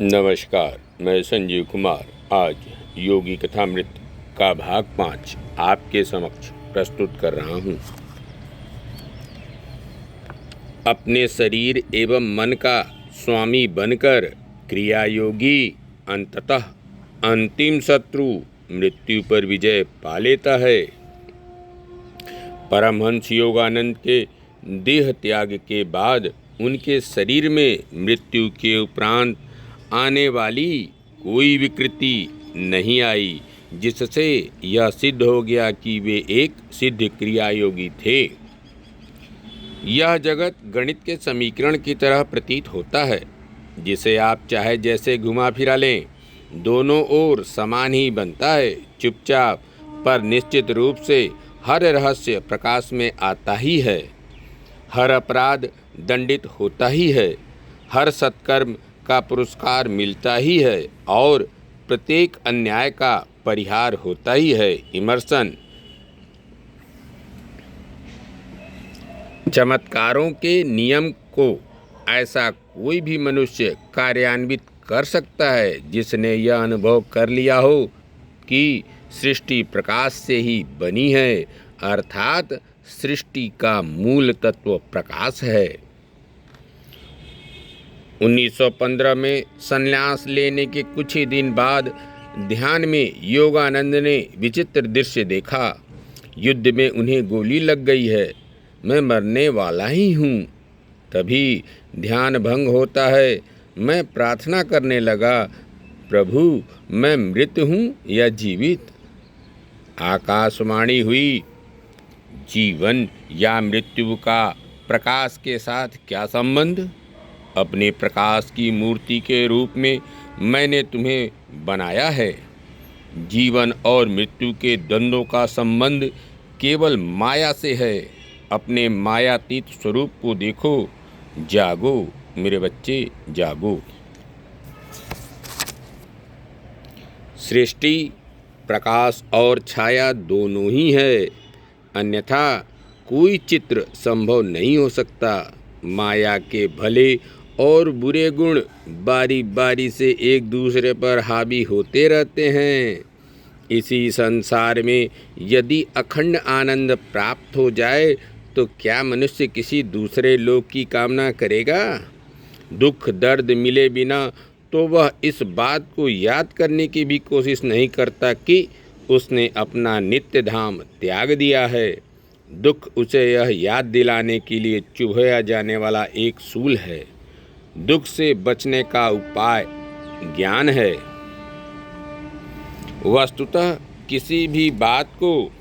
नमस्कार, मैं संजीव कुमार आज योगी कथामृत का भाग 5 आपके समक्ष प्रस्तुत कर रहा हूँ। अपने शरीर एवं मन का स्वामी बनकर क्रियायोगी अंततः अंतिम शत्रु मृत्यु पर विजय पा लेता है। परमहंस योगानंद के देह त्याग के बाद उनके शरीर में मृत्यु के उपरांत आने वाली कोई विकृति नहीं आई, जिससे यह सिद्ध हो गया कि वे एक सिद्ध क्रियायोगी थे। यह जगत गणित के समीकरण की तरह प्रतीत होता है, जिसे आप चाहे जैसे घुमा फिरा लें, दोनों ओर समान ही बनता है। चुपचाप पर निश्चित रूप से हर रहस्य प्रकाश में आता ही है, हर अपराध दंडित होता ही है, हर सत्कर्म का पुरस्कार मिलता ही है और प्रत्येक अन्याय का परिहार होता ही है। इमर्सन। चमत्कारों के नियम को ऐसा कोई भी मनुष्य कार्यान्वित कर सकता है जिसने यह अनुभव कर लिया हो कि सृष्टि प्रकाश से ही बनी है, अर्थात सृष्टि का मूल तत्व प्रकाश है। 1915 में संन्यास लेने के कुछ ही दिन बाद ध्यान में योगानंद ने विचित्र दृश्य देखा। युद्ध में उन्हें गोली लग गई है, मैं मरने वाला ही हूँ। तभी ध्यान भंग होता है। मैं प्रार्थना करने लगा, प्रभु मैं मृत हूँ या जीवित? आकाशवाणी हुई, जीवन या मृत्यु का प्रकाश के साथ क्या संबंध? अपने प्रकाश की मूर्ति के रूप में मैंने तुम्हें बनाया है। जीवन और मृत्यु के द्वंद्वों का संबंध केवल माया से है। अपने मायातीत स्वरूप को देखो। जागो मेरे बच्चे, जागो। सृष्टि प्रकाश और छाया दोनों ही है, अन्यथा कोई चित्र संभव नहीं हो सकता। माया के भले और बुरे गुण बारी बारी से एक दूसरे पर हावी होते रहते हैं। इसी संसार में यदि अखंड आनंद प्राप्त हो जाए तो क्या मनुष्य किसी दूसरे लोक की कामना करेगा? दुख दर्द मिले बिना तो वह इस बात को याद करने की भी कोशिश नहीं करता कि उसने अपना नित्य धाम त्याग दिया है। दुख उसे यह याद दिलाने के लिए चुभाया जाने वाला एक सूल है। दुख से बचने का उपाय ज्ञान है। वस्तुतः किसी भी बात को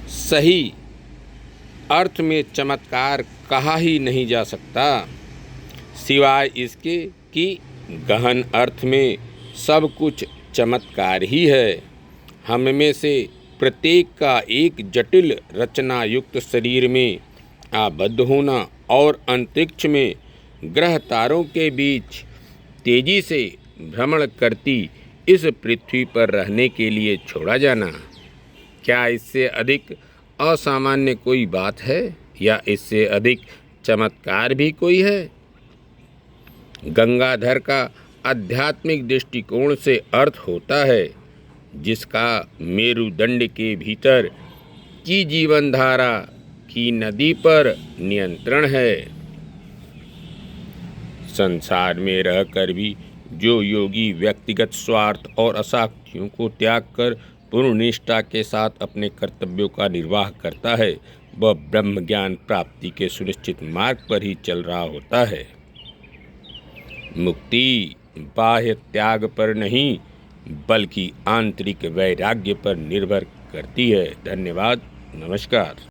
सही अर्थ में चमत्कार कहा ही नहीं जा सकता, सिवाय इसके कि गहन अर्थ में सब कुछ चमत्कार ही है। हम में से प्रत्येक का एक जटिल रचना युक्त शरीर में आबद्ध होना और अंतरिक्ष में ग्रह तारों के बीच तेजी से भ्रमण करती इस पृथ्वी पर रहने के लिए छोड़ा जाना, क्या इससे अधिक असामान्य कोई बात है या इससे अधिक चमत्कार भी कोई है? गंगाधर का आध्यात्मिक दृष्टिकोण से अर्थ होता है जिसका मेरुदंड के भीतर की जीवन धारा की नदी पर नियंत्रण है। संसार में रहकर भी जो योगी व्यक्तिगत स्वार्थ और आसक्तियों को त्याग कर पूर्ण निष्ठा के साथ अपने कर्तव्यों का निर्वाह करता है, वह ब्रह्म ज्ञान प्राप्ति के सुनिश्चित मार्ग पर ही चल रहा होता है। मुक्ति बाह्य त्याग पर नहीं बल्कि आंतरिक वैराग्य पर निर्भर करती है। धन्यवाद। नमस्कार।